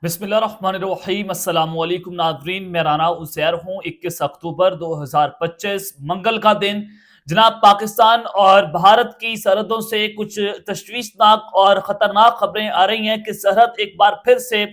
बिस्मिल्लाहिर्रहमानिर्रहीम अस्सलाम वालेकुम नाज़रीन, मैं राना उसैर हूँ। 21 अक्टूबर 2025 मंगल का दिन। जनाब, पाकिस्तान और भारत की सरहदों से कुछ तशवीशनाक और ख़तरनाक खबरें आ रही हैं कि सरहद एक बार फिर से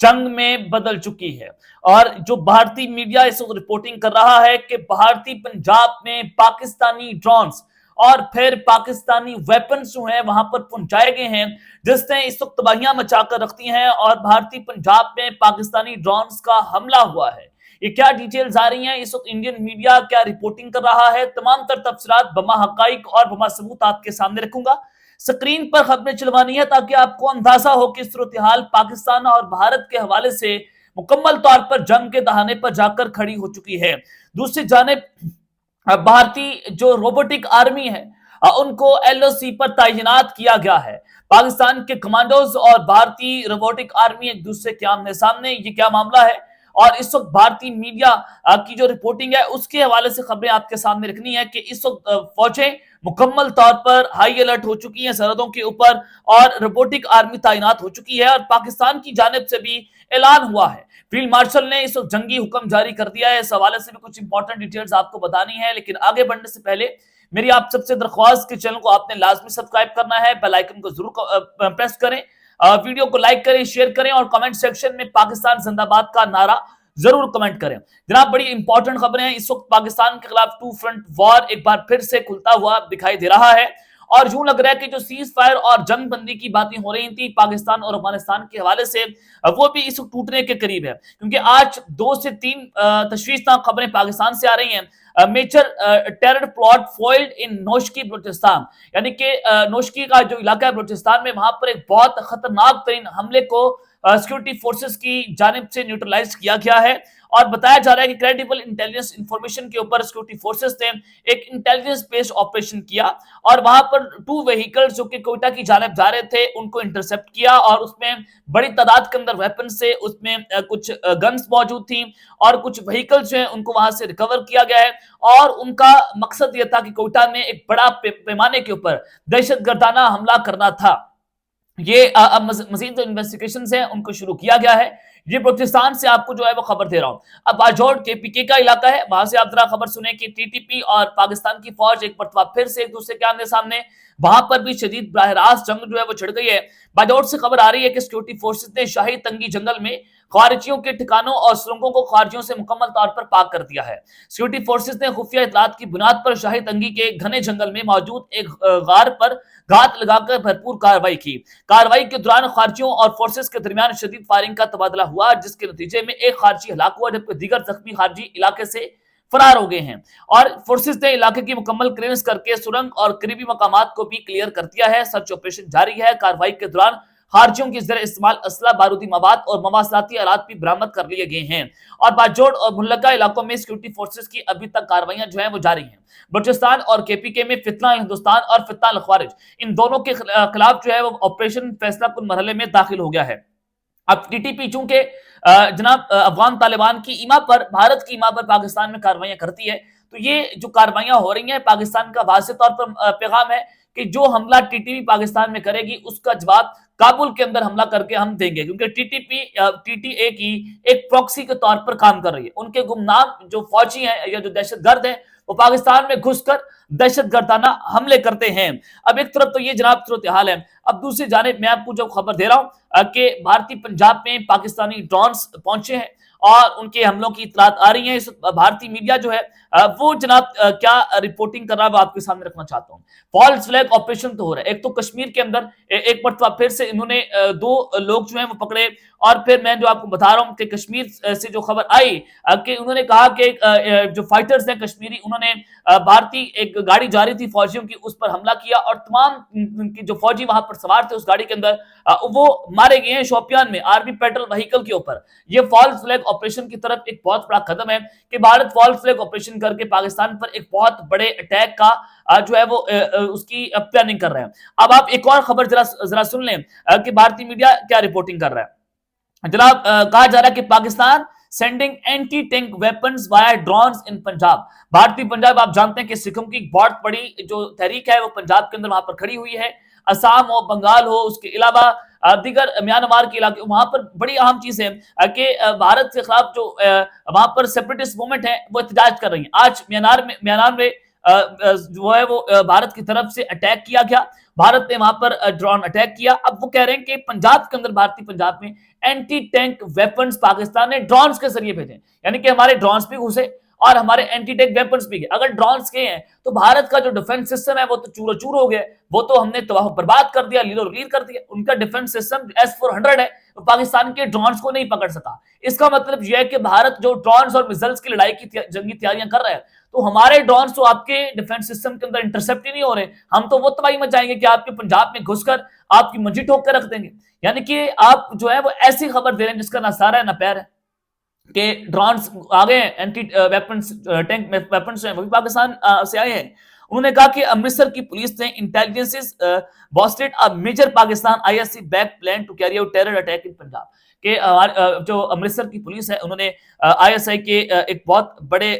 जंग में बदल चुकी है। और जो भारतीय मीडिया इस वक्त रिपोर्टिंग कर रहा है कि भारतीय पंजाब में पाकिस्तानी ड्रोन्स और फिर पाकिस्तानी वेपन्स जो हैं वहां पर पहुंचाए गए हैं, जिसने इस वक्त तबाहियां मचाकर रखती हैं। और भारतीय पंजाब में पाकिस्तानी ड्रोन्स का हमला हुआ है। ये क्या डिटेल्स आ रही हैं, इस वक्त इंडियन मीडिया क्या रिपोर्टिंग कर रहा है, तमाम तर तफसीलात बमा हकाइक और बमा सबूत आपके सामने रखूंगा। स्क्रीन पर खबरें चलवानी है ताकि आपको अंदाजा हो कि सूरत हाल पाकिस्तान और भारत के हवाले से मुकम्मल तौर पर जंग के दहाने पर जाकर खड़ी हो चुकी है। दूसरी जानिब भारतीय जो रोबोटिक आर्मी है, उनको एलओसी पर तैनात किया गया है। पाकिस्तान के कमांडोज और भारतीय रोबोटिक आर्मी एक दूसरे के आमने सामने, ये क्या मामला है? और इस वक्त भारतीय मीडिया की जो रिपोर्टिंग है उसके हवाले से खबरें आपके सामने रखनी है कि इस वक्त फौजें मुकम्मल तौर पर हाई अलर्ट हो चुकी हैं सरहदों के ऊपर, और रोबोटिक आर्मी तैनात हो चुकी है। और पाकिस्तान की जानिब से भी ऐलान हुआ है, फील्ड मार्शल ने इस वक्त जंगी हुक्म जारी कर दिया है। इस हवाले से भी कुछ इंपॉर्टेंट डिटेल्स आपको बतानी है, लेकिन आगे बढ़ने से पहले मेरी आप सबसे दरख्वास्त कि चैनल को आपने लाजमी सब्सक्राइब करना है, बेल आइकन को जरूर प्रेस करें, वीडियो को लाइक करें, शेयर करें और कमेंट सेक्शन में पाकिस्तान जिंदाबाद का नारा जरूर कमेंट करें। जनाब, बड़ी इंपॉर्टेंट खबरें हैं। इस वक्त पाकिस्तान के खिलाफ टू फ्रंट वॉर एक बार फिर से खुलता हुआ दिखाई दे रहा है, और यूं लग रहा है कि जो सीज फायर और जंग बंदी की बातें हो रही थी पाकिस्तान और अफगानिस्तान के हवाले से, वो भी इस वक्त टूटने के करीब है। क्योंकि आज 2 से 3 तशवीशनाक खबरें पाकिस्तान से आ रही हैं। मेजर टेरर प्लॉट फॉइल्ड इन नोशकी बलूचिस्तान, यानी कि नोशकी का जो इलाका है बलूचिस्तान में, वहां पर एक बहुत खतरनाक तरीन हमले को सिक्योरिटी फोर्सेस की जानिब से न्यूट्रलाइज किया गया है। और बताया जा रहा है कि क्रेडिबल इंटेलिजेंस इंफॉर्मेशन के ऊपर सिक्योरिटी फोर्सेस ने एक इंटेलिजेंस बेस्ड ऑपरेशन किया, और वहां पर 2 व्हीकल्स जो कि कोयटा की जानिब जा रहे थे उनको इंटरसेप्ट किया, और उसमें बड़ी तादाद के अंदर वेपन से उसमें कुछ गन्स मौजूद थी, और कुछ व्हीकल्स जो हैं उनको वहां से रिकवर किया गया है। और उनका मकसद यह था कि कोयटा में एक बड़ा पैमाने के ऊपर दहशतगर्दाना हमला करना था। ये अब मजीद जो इन्वेस्टिगेशन है उनको शुरू किया गया है। ये बलूचिस्तान से आपको जो है वो खबर दे रहा हूं। अब बाजौड़ केपीके का इलाका है, वहां से आप जरा खबर सुने कि टीटीपी और पाकिस्तान की फौज एक मरतबा फिर से एक दूसरे के आमने सामने, वहां पर भी शदीद बराह जंग जो है वो छिड़ गई है। बाजौड़ से खबर आ रही है कि सिक्योरिटी फोर्सेस ने शाही तंगी जंगल में खारिजियों के ठिकानों और सुरंगों को खारिजियों से मुकम्मल तौर पर पाक कर दिया है। सिक्योरिटी फोर्सेस ने खुफिया इतलात की बुनियाद पर शाही तंगी के घने जंगल में मौजूद एक गार पर घात लगाकर भरपूर कार्रवाई की। कार्रवाई के दौरान खारिजियों और फोर्सेस के दरमियान शदीद फायरिंग का तबादला हुआ, जिसके नतीजे में एक खारिजी हलाक हुआ, जबकि दीगर जख्मी खारिजी इलाके से फरार हो गए हैं। और फोर्सेस ने इलाके की मुकम्मल क्लियरेंस करके सुरंग और करीबी मकामात को भी क्लियर कर दिया है। सर्च ऑपरेशन जारी है। कार्रवाई के दौरान खारिजियों की जरिए इस्तेमाल असला, बारूदी मवाद और मवासलाती आलात भी बरामद कर लिए गए हैं। और बाजौड़ और मुल्लका इलाकों में सिक्योरिटी फोर्सेस की अभी तक कार्रवाइयां जो है वो जारी हैं। बलूचिस्तान और केपीके में फितना हिंदुस्तान और फितना अल ख्वारिज, इन दोनों के खिलाफ जो है वो ऑपरेशन फैसला कुन मरहले में दाखिल हो गया है। अब टीटीपी चूंकि जनाब अफगान तालिबान की ईमा पर, भारत की ईमा पर पाकिस्तान में कार्रवाइयां करती है, तो ये जो कार्रवाइयां हो रही हैं पाकिस्तान का वाज़ेह तौर पर पैगाम है कि जो हमला टीटीपी पाकिस्तान में करेगी उसका जवाब काबुल के अंदर हमला करके हम देंगे। क्योंकि टीटीपी टीटीए की एक प्रॉक्सी के तौर पर काम कर रही है। उनके गुमनाम जो फौजी हैं या जो दहशतगर्द हैं वो पाकिस्तान में घुसकर दहशतगर्दाना हमले करते हैं। अब एक तरफ तो ये जनाब सूरत हाल है, अब दूसरी जानिब मैं आपको जो खबर दे रहा हूं कि भारतीय पंजाब में पाकिस्तानी ड्रोन्स पहुंचे हैं और उनके हमलों की इतलात आ रही है। इस भारतीय मीडिया जो है वो जनाब क्या रिपोर्टिंग कर रहा है वो आपके सामने रखना चाहता हूँ। फॉल्स फ्लैग ऑपरेशन तो हो रहा है। एक तो कश्मीर के अंदर एक मरतबा फिर से इन्होंने 2 लोग जो है वो पकड़े, और फिर मैं जो आपको बता रहा हूँ कि कश्मीर से जो खबर आई कि उन्होंने कहा कि जो फाइटर्स हैं कश्मीरी, उन्होंने भारतीय एक गाड़ी जा रही थी फौजियों की, उस पर हमला किया, और तमाम जो फौजी वहां पर सवार थे उस गाड़ी के अंदर वो मारे गए हैं शोपियान में आर्मी पेट्रोल व्हीकल के ऊपर। ये फॉल्स फ्लैग ऑपरेशन की तरफ एक बहुत बड़ा कदम है कि भारत फॉल्स फ्लैग ऑपरेशन करके पाकिस्तान पर एक बहुत बड़े अटैक का जो है वो उसकी प्लानिंग कर रहे हैं। अब आप एक और खबर जरा सुन लें कि भारतीय मीडिया क्या रिपोर्टिंग कर रहा है। जनाब, कहा जा रहा है कि Pakistan sending anti tank weapons via drones in Punjab. भारतीय पंजाब, आप जानते हैं कि सिखों की बहुत बड़ी जो तहरीक है वो पंजाब के अंदर वहां पर खड़ी हुई है। असम हो, बंगाल हो, उसके अलावा دیگر म्यांमार के इलाके, वहां पर बड़ी अहम चीज है कि भारत के खिलाफ जो वहां पर सेपरेटिस्ट मूवमेंट है वो एहतजाज कर रही है। आज म्यांमार में जो है वो भारत की तरफ से अटैक किया गया, भारत ने वहां पर ड्रोन अटैक किया। अब वो कह रहे हैं कि पंजाब के अंदर, भारतीय पंजाब में एंटी टैंक वेपन्स पाकिस्तान ने ड्रोन्स के जरिए भेजे, यानी कि हमारे ड्रोन्स भी घुसे और हमारे एंटी टैंक वेपन्स भी गए। अगर ड्रोन्स गए हैं तो भारत का जो डिफेंस सिस्टम है वो तो चूरो चूर हो गया, वो तो हमने तबाह बर्बाद कर दिया, लीलो लील कर दिया। उनका डिफेंस सिस्टम S-400 है, तो पाकिस्तान के ड्रोन्स को नहीं पकड़ सका। इसका मतलब यह है कि भारत जो ड्रोन्स और मिसाइल्स की लड़ाई की जंगी तैयारियां कर रहा है, तो हमारे ड्रोन्स तो आपके डिफेंस सिस्टम के अंदर इंटरसेप्ट ही नहीं हो रहे, हम तो वो तबाही मचाएंगे कि आपके पंजाब में घुसकर आपकी मंजी ठोक कर रख देंगे। यानी कि आप जो है वो ऐसी खबर दे रहे हैं जिसका ना सारा है ना पैर है, कि ड्रोन्स आ गए, एंटी वेपन्स टैंक वेपन्स हैं वो भी पाकिस्तान से आए हैं। उन्होंने कहा कि अमृतसर की पुलिस ने intelligence busted a major Pakistan ISC backed plan to carry out terror attack in Punjab, कि जो अमृतसर की पुलिस है उन्होंने ISI के एक बहुत बड़े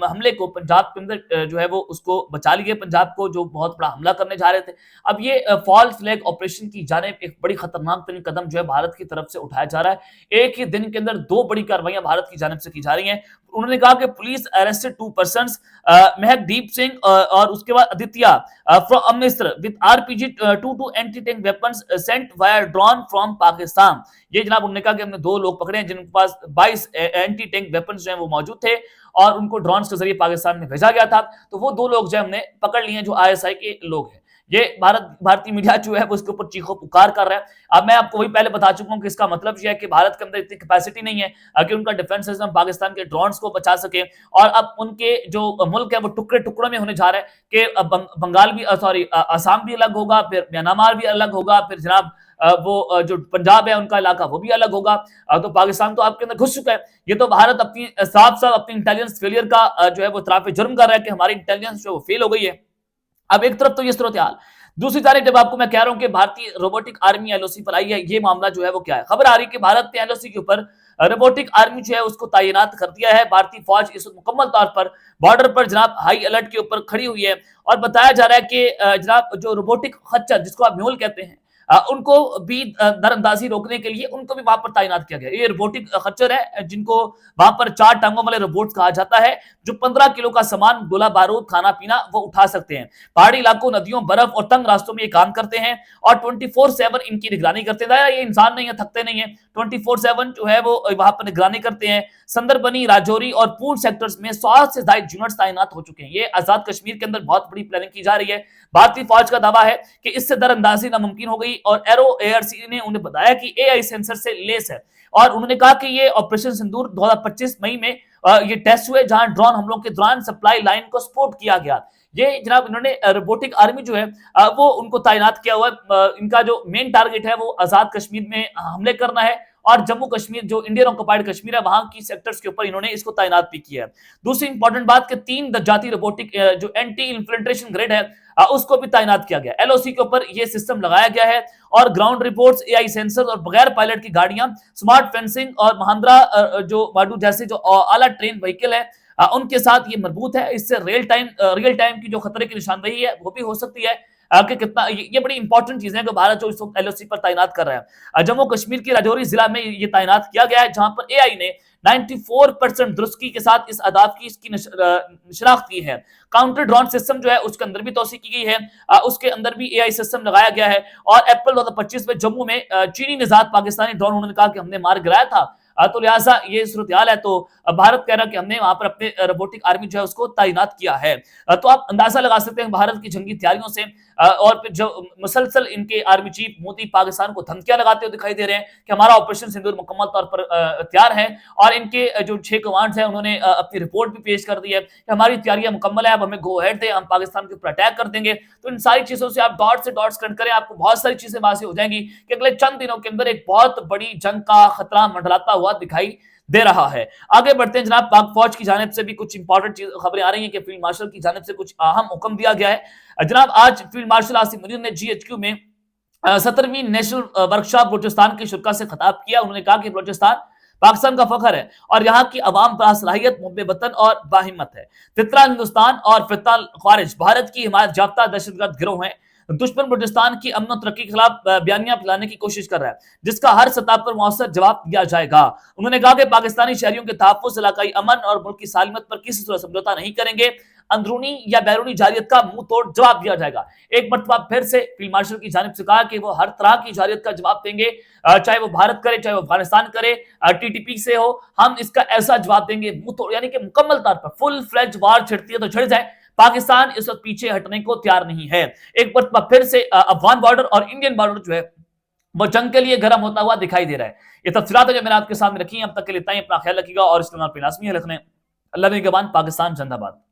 हमले को पंजाब के अंदर जो है वो उसको बचा लिए, पंजाब को जो बहुत बड़ा हमला करने जा रहे थे। अब ये फॉल्स फ्लैग ऑपरेशन की जानिब एक बड़ी खतरनाक तरीन कदम जो है भारत की तरफ से उठाया जा रहा है। एक ही दिन के अंदर 2 बड़ी कार्रवाइयां भारत की जानिब से की जा रही हैं। उन्होंने कहा कि police arrested 2 persons, Mehakdeep Singh और उसके बाद Aditya from Amritsar with RPG 22 anti tank weapons sent via drone from Pakistan. ये जनाब उन्होंने कहा कि हमने 2 लोग पकड़े हैं जिनके पास 22 एंटी टैंक वेपन्स जो हैं वो मौजूद थे और उनको ड्रोन के जरिए पाकिस्तान में भेजा गया था। तो वो 2 लोग जो हमने पकड़ लिए हैं जो ISI के लोग हैं। ये भारतीय मीडिया जो है वो इसके ऊपर चीखो पुकार कर रहा है। अब मैं आपको वही पहले बता चुका हूं कि इसका मतलब यह है कि भारत के अंदर इतनी कैपेसिटी नहीं है कि उनका डिफेंस सिस्टम पाकिस्तान के ड्रोन्स को बचा सके, और अब उनके जो मुल्क है वो टुकड़े टुकड़ों में होने जा रहा है कि बंगाल भी असम भी अलग होगा, फिर म्यांमार भी अलग होगा, फिर जनाब वो जो पंजाब है उनका इलाका वो भी अलग होगा। तो पाकिस्तान तो आपके अंदर घुस चुका है। ये तो भारत अपनी साफ साफ अपनी इंटेलिजेंस फेलियर का जो है वो इतराफ जुर्म कर रहा है कि हमारी इंटेलिजेंस जो फेल हो गई है। अब एक तरफ तो ये सूरत हाल, दूसरी तारीख जब आपको मैं कह रहा हूं कि भारतीय रोबोटिक आर्मी LOC पर आई है, ये मामला जो है वो क्या है। खबर आ रही है कि भारत ने LOC के ऊपर रोबोटिक आर्मी जो है उसको तैनात कर दिया है। भारतीय फौज इस वक्त मुकम्मल तौर पर बॉर्डर पर जनाब हाई अलर्ट के ऊपर खड़ी हुई है, और बताया जा रहा है कि जनाब जो रोबोटिक खच्चर जिसको आप म्यूल कहते हैं, उनको भी दरअंदाजी रोकने के लिए उनको भी वहां पर तैनात किया गया। ये रोबोटिक खच्चर है जिनको वहां पर 4 टांगों वाले रोबोट कहा जाता है, जो 15 किलो का सामान, गोला बारूद, खाना पीना वो उठा सकते हैं। पहाड़ी इलाकों, नदियों, बर्फ और तंग रास्तों में ये काम करते हैं और 24/7 इनकी निगरानी करते हैं। ये इंसान नहीं है, थकते नहीं है, 24/7 जो है वो वहां पर निगरानी करते हैं। संदरबनी, राजौरी और पूंछ सेक्टर्स में 100 से ज्यादा यूनिट्स तैनात हो चुके हैं। ये आजाद कश्मीर के अंदर बहुत बड़ी प्लानिंग की जा रही है। भारतीय फौज का दावा है कि इससे दरअंदाजी नामुमकिन हो गई, और एरो ARC ने उन्हें बताया कि AI सेंसर से लेस है, और उन्होंने कहा कि ये ऑपरेशन सिंदूर 2025 मई में ये टेस्ट हुए जहां ड्रोन हमलों के दौरान सप्लाई लाइन को सपोर्ट किया गया। ये जनाब इन्होंने रोबोटिक आर्मी जो है वो उनको तैनात किया हुआ है। इनका जो मेन टारगेट है वो आजाद कश्मीर में हमले करना है, और जम्मू कश्मीर जो इंडियन ऑक्युपाइड कश्मीर है वहां की सेक्टर्स के ऊपर इन्होंने इसको तैनात भी किया है। दूसरी इंपॉर्टेंट बात कि 3 जाती रोबोटिक जो एंटी इन्फिल्ट्रेशन ग्रेड है उसको भी तैनात किया गया। LOC के ऊपर ये सिस्टम लगाया गया है, और ग्राउंड रिपोर्ट्स, AI सेंसर और बगैर पायलट की गाड़ियां, स्मार्ट फेंसिंग और महिंद्रा जो माडू जैसे जो आला ट्रेन व्हीकल है उनके साथ ये मजबूत है। इससे रियल टाइम की जो खतरे की निशानदेही है वो भी हो सकती है कि कितना ये बड़ी इंपॉर्टेंट चीजें हैं जो भारत जो इस वक्त LOC पर तैनात कर रहा है। जम्मू कश्मीर के राजौरी जिला में ये तैनात किया गया है, जहां पर AI ने 94% दुरुस्ती के साथ इस अदाब की इसकी शनाख्त की है। काउंटर ड्रोन सिस्टम जो है उसके अंदर भी तोसी की गई है, उसके अंदर भी AI सिस्टम लगाया गया है। और अप्रैल 2025 में जम्मू में चीनी निजात पाकिस्तानी ड्रोन उन्होंने कहा कि हमने मार गिराया था, तो लिहाजा ये सूरत हाल है। तो भारत कह रहा है कि हमने वहां पर अपने रोबोटिक आर्मी जो है उसको तैनात किया है। तो आप अंदाजा लगा सकते हैं भारत की जंगी तैयारियों से, और फिर जो मुसलसल इनके आर्मी चीफ मोदी पाकिस्तान को धमकियां लगाते हुए दिखाई दे रहे हैं कि हमारा ऑपरेशन सिंदूर मुकम्मल तौर पर तैयार है, और इनके जो 6 कमांड्स हैं उन्होंने अपनी रिपोर्ट भी पेश कर दी है कि हमारी तैयारियां मुकम्मल है, अब हमें गो अहेड दे, हम पाकिस्तान के ऊपर अटैक कर देंगे। तो इन सारी चीजों से आप डॉट से डॉट्स कनेक्ट करें, आपको बहुत सारी चीजें वाज़ेह हो जाएंगी कि अगले चंद दिनों के अंदर एक बहुत बड़ी जंग का खतरा मंडराता हुआ दिखाई दे रहा है। आगे बढ़ते हैं जनाब, पाक फौज की जानिब से भी कुछ इंपॉर्टेंट खबरें आ रही हैं कि फील्ड मार्शल की जानिब से कुछ अहम हुक्म दिया गया है। जनाब आज फील्ड मार्शल आसिम मुनीर ने GHQ में 17वीं नेशनल वर्कशॉप बलूचिस्तान के शुरा से खिताब किया। उन्होंने कहा कि बलूचिस्तान पाकिस्तान का फखर है और यहाँ की अवाम बासलाहियत, मुहब्बे वतन और बाहिम्मत है। फितरा हिंदुस्तान और फितरा खारिज भारत की हिमायत याफ्ता दहशतगर्द गिरोह है दुश्मन बलूचिस्तान की अमन और तरक्की के खिलाफ बयानियां फैलाने की कोशिश कर रहा है, जिसका हर सतह पर मौसर जवाब दिया जाएगा। उन्होंने कहा कि पाकिस्तानी शहरियों के तहफ्फुज़, इलाकाई अमन और मुल्क की सालमत पर किसी सूरत समझौता नहीं करेंगे। अंदरूनी या बैरूनी जारियत का मुंह तोड़ जवाब दिया जाएगा। एक मरतबा फिर से फील्ड मार्शल की जानिब से कहा कि वो हर तरह की जारियत का जवाब देंगे, चाहे वो भारत करे, चाहे वो अफगानिस्तान करे, टीटीपी से हो, हम इसका ऐसा जवाब देंगे मुंह तोड़, यानी कि मुकम्मल तौर पर फुल फ्लेज वार छिड़ती है तो छिड़ जाए। पाकिस्तान इस वक्त पीछे हटने को तैयार नहीं है। एक मरतबा फिर से अफगान बॉर्डर और इंडियन बॉर्डर जो है वो जंग के लिए गर्म होता हुआ दिखाई दे रहा है। ये तफसीलात है जो मैंने आपके सामने रखी हैं। अब तक के लिए इतना ही। अपना ख्याल रखिएगा और इस्लाम पे लाजमी है रखने। अल्लाह निगहबान। पाकिस्तान जिंदाबाद।